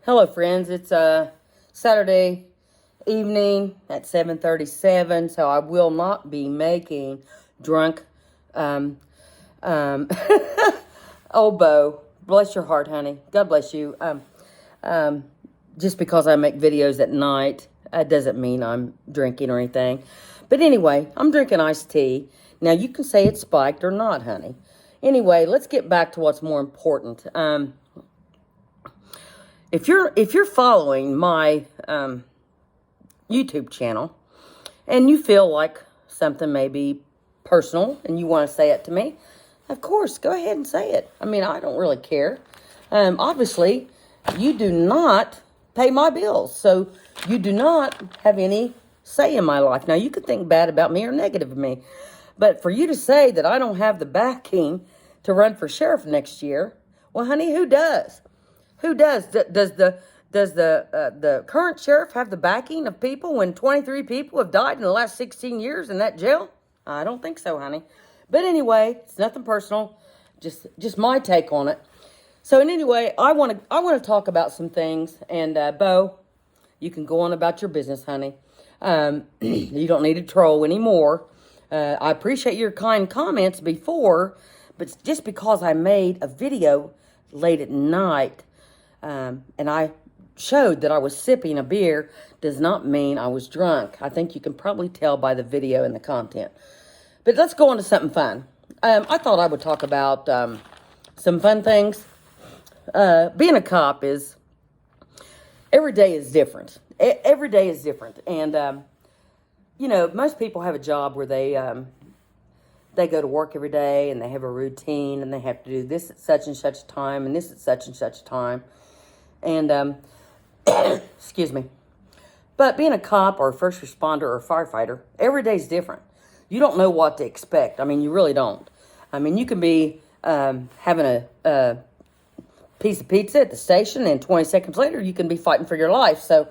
Hello, friends. It's Saturday evening at 7:37, so I will not be making drunk. Um, um, oh, Bo, bless your heart, honey. God bless you. Just because I make videos at night, doesn't mean I'm drinking or anything. But anyway, I'm drinking iced tea. Now, you can say it's spiked or not, honey. Anyway, let's get back to what's more important. If you're following my YouTube channel and you feel like something may be personal and you want to say it to me, of course, go ahead and say it. I mean, I don't really care. Obviously, you do not pay my bills, so you do not have any say in my life. Now, you could think bad about me or negative of me, but for you to say that I don't have the backing to run for sheriff next year, well, honey, who does? Who does? Does the current sheriff have the backing of people when 23 people have died in the last 16 years in that jail? I don't think so, honey. But anyway, it's nothing personal, just my take on it. So anyway, I want to talk about some things. And Bo, you can go on about your business, honey. You don't need to troll anymore. I appreciate your kind comments before, but just because I made a video late at night. And I showed that I was sipping a beer does not mean I was drunk. I think you can probably tell by the video and the content. But let's go on to something fun. I thought I would talk about some fun things. Being a cop is, every day is different. Every day is different. And, most people have a job where they go to work every day and they have a routine and they have to do this at such and such time and this at such and such time. And, excuse me. But being a cop or a first responder or a firefighter, every day's different. You don't know what to expect. I mean, you really don't. I mean, you can be having a piece of pizza at the station and 20 seconds later you can be fighting for your life. So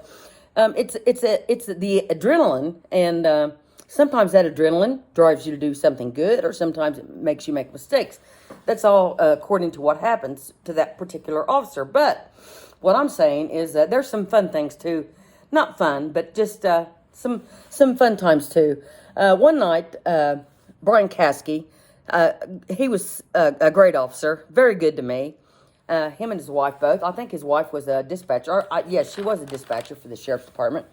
it's the adrenaline, and sometimes that adrenaline drives you to do something good, or sometimes it makes you make mistakes. That's all according to what happens to that particular officer. But what I'm saying is that there's some fun things too. Not fun, but just some fun times too. One night, Brian Caskey, he was a great officer, very good to me. Him and his wife both. I think his wife was a dispatcher. Yes, she was a dispatcher for the sheriff's department.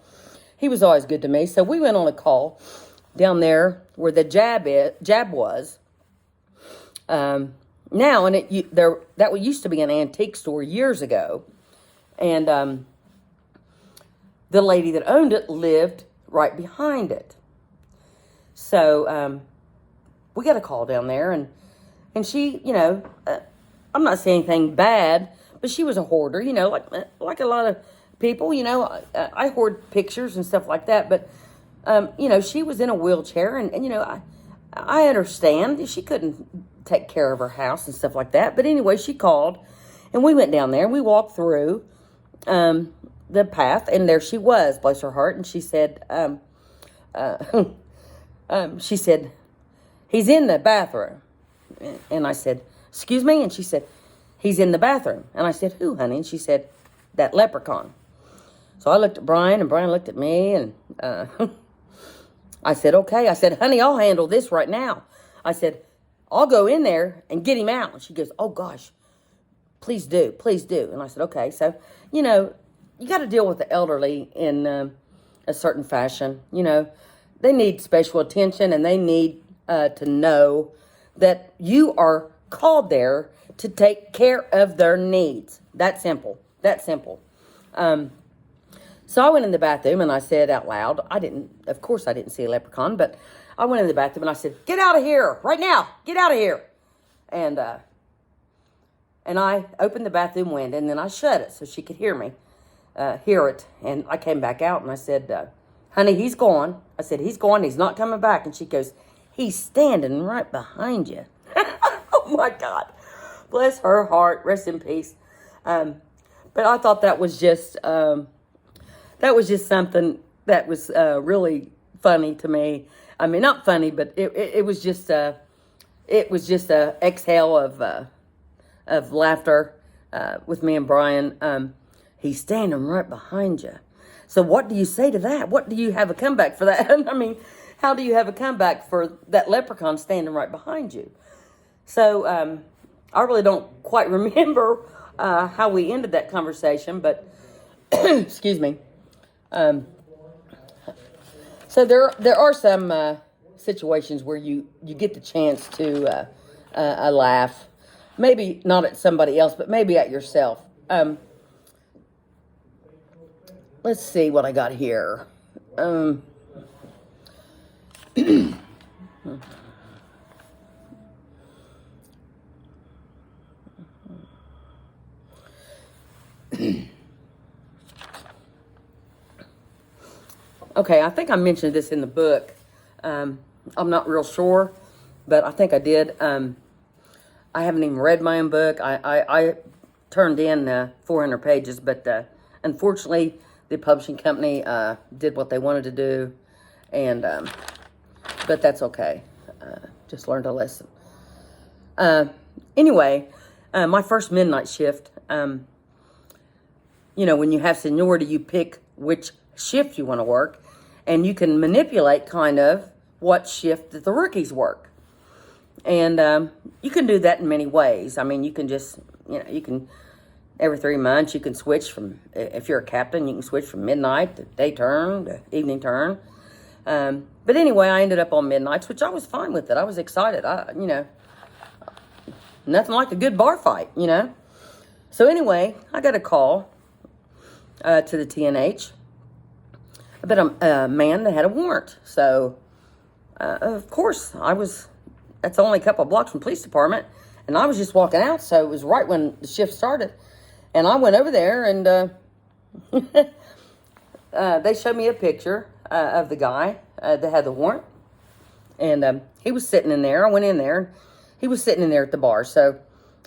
He was always good to me. So we went on a call down there where the jab was. Now, and that used to be an antique store years ago. And the lady that owned it lived right behind it. So we got a call down there, and she, I'm not saying anything bad, but she was a hoarder, like a lot of people, I hoard pictures and stuff like that. But, she was in a wheelchair, and I understand she couldn't take care of her house and stuff like that. But anyway, she called, and we went down there, and we walked through the path, and there she was, bless her heart. And she said, he's in the bathroom. And I said, excuse me? And she said, he's in the bathroom. And I said, who, honey? And she said, that leprechaun. So I looked at Brian, and Brian looked at me, and I said, okay. I said, honey, I'll handle this right now. I said, I'll go in there and get him out. And she goes, oh, gosh, please do, please do. And I said, okay. So, you got to deal with the elderly in a certain fashion. They need special attention, and they need to know that you are called there to take care of their needs. That simple. That simple. So I went in the bathroom, and I said out loud, of course I didn't see a leprechaun, but I went in the bathroom and I said, get out of here right now. Get out of here. And I opened the bathroom window, and then I shut it so she could hear it. And I came back out, and I said, honey, he's gone. I said, he's gone. He's not coming back. And she goes, he's standing right behind you. Oh, my God. Bless her heart. Rest in peace. But I thought that was just something that was really funny to me. I mean, not funny, but it was just a exhale of laughter with me and Brian. He's standing right behind you. So what do you say to that? What do you have a comeback for that? I mean, how do you have a comeback for that leprechaun standing right behind you? So I really don't quite remember how we ended that conversation, but excuse me. So there are some situations where you get the chance to laugh, maybe not at somebody else, but maybe at yourself. Let's see what I got here. Okay, I think I mentioned this in the book. I'm not real sure, but I think I did. I haven't even read my own book. I turned in 400 pages, but unfortunately, the publishing company did what they wanted to do, and but that's okay. Just learned a lesson. Anyway, my first midnight shift, when you have seniority, you pick which shift you want to work, and you can manipulate kind of what shift that the rookies work. And you can do that in many ways. I mean, you can just, you can, every 3 months, you can switch from, if you're a captain, you can switch from midnight to day turn to evening turn. But anyway, I ended up on midnights, which I was fine with it. I was excited. Nothing like a good bar fight, So anyway, I got a call to the TNH about a man that had a warrant. So, of course, that's only a couple of blocks from the police department, and I was just walking out, so it was right when the shift started. And I went over there, and they showed me a picture of the guy that had the warrant. And he was sitting in there. I went in there, and he was sitting in there at the bar. So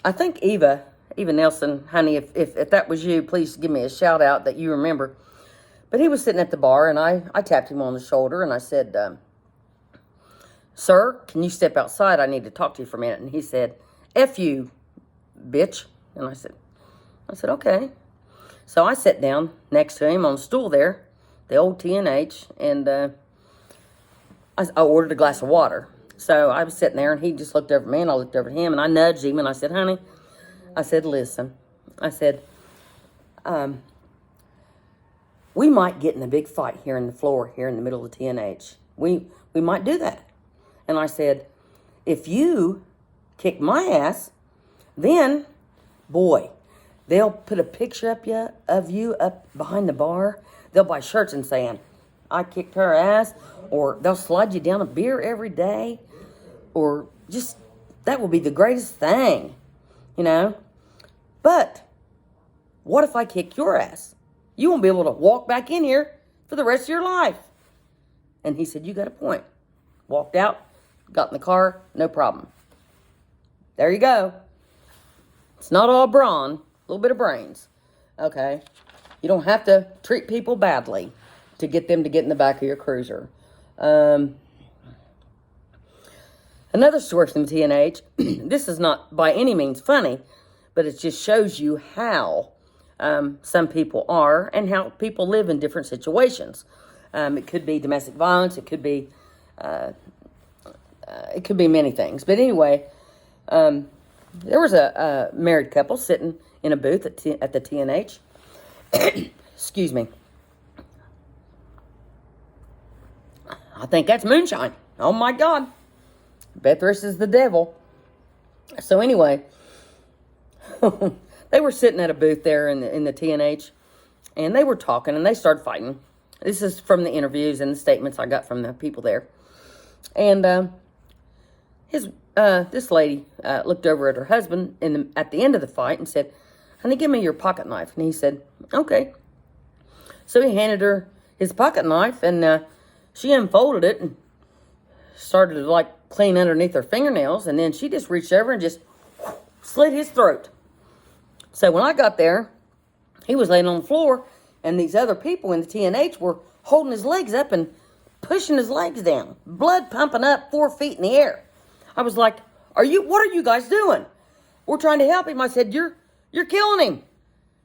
I think Eva Nelson, honey, if that was you, please give me a shout out that you remember. But he was sitting at the bar, and I tapped him on the shoulder, and I said, "Sir, can you step outside? I need to talk to you for a minute." And he said, "F you, bitch." And I said, "Okay." So I sat down next to him on the stool there, the old TNH, and I ordered a glass of water. So I was sitting there, and he just looked over at me, and I looked over at him, and I nudged him, and I said, "Honey," I said, "listen," I said, "we might get in a big fight here in the floor, here in the middle of the TNH. We might do that." And I said, "If you kick my ass, then, boy, they'll put a picture of you up behind the bar. They'll buy shirts and saying, 'I kicked her ass,' or they'll slide you down a beer every day, or just, that will be the greatest thing, But what if I kick your ass? You won't be able to walk back in here for the rest of your life." And he said, "You got a point." Walked out, got in the car, no problem. There you go. It's not all brawn, a little bit of brains. Okay? You don't have to treat people badly to get them to get in the back of your cruiser. Another story from TNH. This is not by any means funny, but it just shows you how some people are and how people live in different situations. It could be domestic violence. It could be many things. But anyway, there was a married couple sitting in a booth at the TNH. Excuse me. I think that's moonshine. Oh my God. Bet this is the devil. So anyway, they were sitting at a booth there in the TNH, and they were talking, and they started fighting. This is from the interviews and the statements I got from the people there. And this lady looked over at her husband at the end of the fight and said, "Honey, give me your pocket knife." And he said, "Okay." So he handed her his pocket knife, and she unfolded it and started to clean underneath her fingernails, and then she just reached over and just slit his throat. So when I got there, he was laying on the floor, and these other people in the TNH were holding his legs up and pushing his legs down, blood pumping up 4 feet in the air. I was like, what are you guys doing?" "We're trying to help him." I said, You're killing him.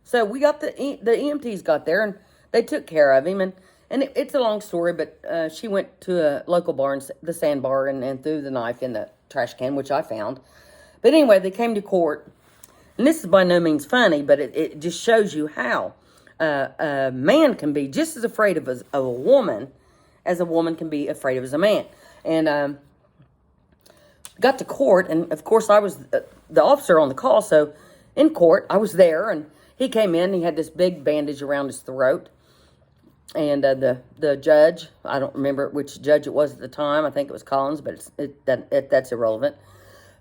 So we got the EMTs got there, and they took care of him. And it's a long story, but she went to a local bar, the sandbar, and threw the knife in the trash can, which I found. But anyway, they came to court. And this is by no means funny, but it just shows you how a man can be just as afraid of a woman as a woman can be afraid of as a man. And got to court, and of course I was the officer on the call, so in court I was there, and he came in, he had this big bandage around his throat, and the judge, I don't remember which judge it was at the time, I think it was Collins, but that's irrelevant,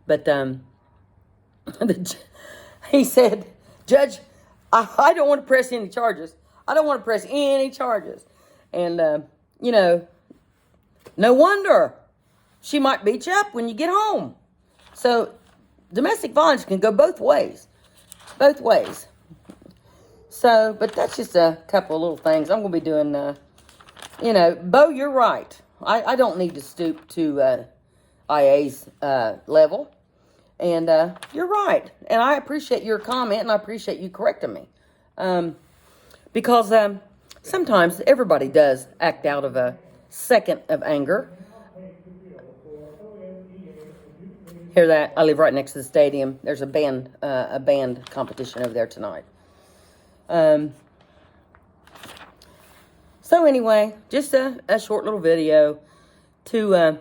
but he said, Judge, I don't want to press any charges. I don't want to press any charges. And, you know, no wonder she might beat you up when you get home. So domestic violence can go both ways. Both ways. So, but that's just a couple of little things. I'm going to be doing, you know, Bo, you're right. I don't need to stoop to IA's level. And you're right. And I appreciate your comment, and I appreciate you correcting me. Because sometimes everybody does act out of a second of anger. Hear that? I live right next to the stadium. There's a band competition over there tonight. So anyway, just a short little video to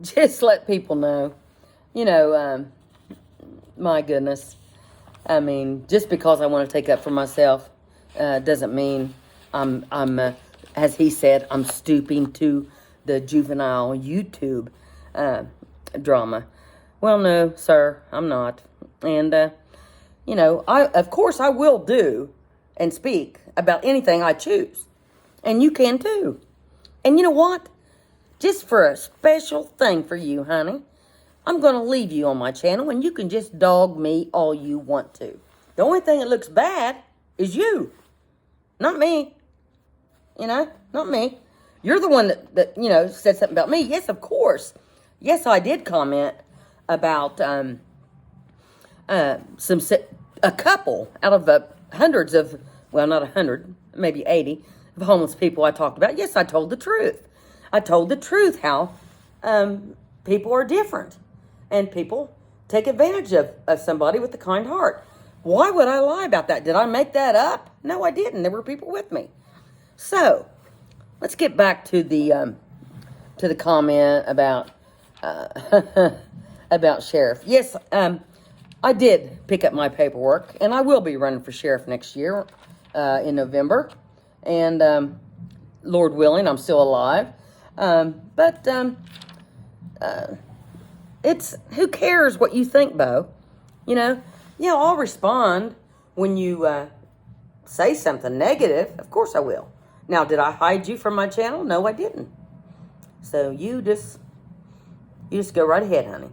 just let people know. You know, my goodness. I mean, just because I want to take up for myself doesn't mean I'm as he said, I'm stooping to the juvenile YouTube drama. Well, no, sir, I'm not. And, you know, of course I will do and speak about anything I choose. And you can too. And you know what? Just for a special thing for you, honey, I'm going to leave you on my channel, and you can just dog me all you want to. The only thing that looks bad is you, not me. You know, not me. You're the one that you know, said something about me. Yes, of course. Yes, I did comment about a couple out of the hundreds of, well, not 100, maybe 80 of homeless people I talked about. Yes, I told the truth. I told the truth how people are different. And people take advantage of somebody with a kind heart. Why would I lie about that? Did I make that up? No, I didn't. There were people with me. So, let's get back to the comment about about sheriff. Yes, I did pick up my paperwork, and I will be running for sheriff next year in November. And Lord willing, I'm still alive. But it's, who cares what you think, Bo? You know, yeah, I'll respond when you say something negative. Of course I will. Now, did I hide you from my channel? No, I didn't. So you just go right ahead, honey.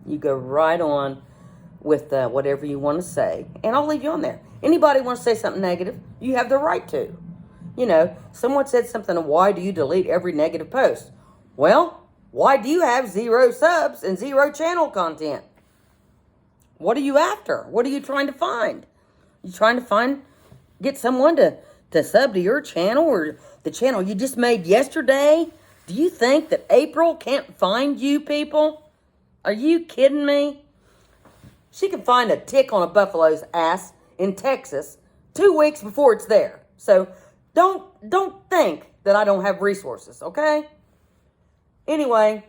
You go right on with whatever you want to say, and I'll leave you on there. Anybody want to say something negative, you have the right to. You know, someone said something, why do you delete every negative post? Well, why do you have 0 subs and 0 channel content? What are you after? What are you trying to find? You trying to get someone to sub to your channel or the channel you just made yesterday? Do you think that April can't find you people? Are you kidding me? She can find a tick on a buffalo's ass in Texas 2 weeks before it's there. So don't think that I don't have resources, okay? Anyway,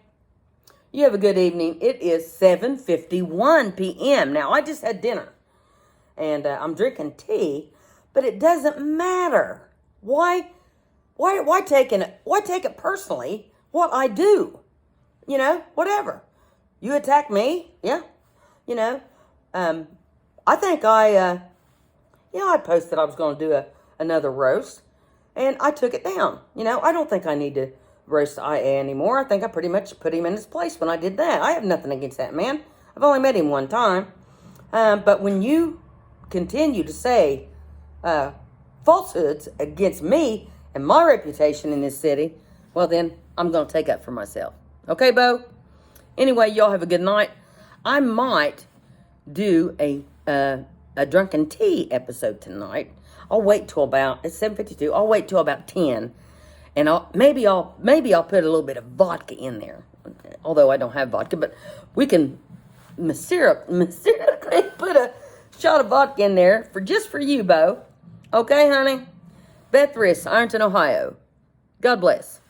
you have a good evening. It is 7:51 p.m. Now, I just had dinner, and I'm drinking tea, but it doesn't matter. Why take it personally what I do? You know, whatever. You attack me, yeah. You know, I think I posted I was going to do another roast, and I took it down. You know, I don't think I need to roast IA anymore. I think I pretty much put him in his place when I did that. I have nothing against that man. I've only met him one time. But when you continue to say falsehoods against me and my reputation in this city, well then, I'm going to take up for myself. Okay, Bo? Anyway, y'all have a good night. I might do a a drunken tea episode tonight. I'll wait till about, it's 7:52. I'll wait till about 10. And maybe I'll put a little bit of vodka in there. Although I don't have vodka, but we can mysteriously put a shot of vodka in there just for you, Bo. Okay, honey? Beth Riss, Ironton, Ohio. God bless.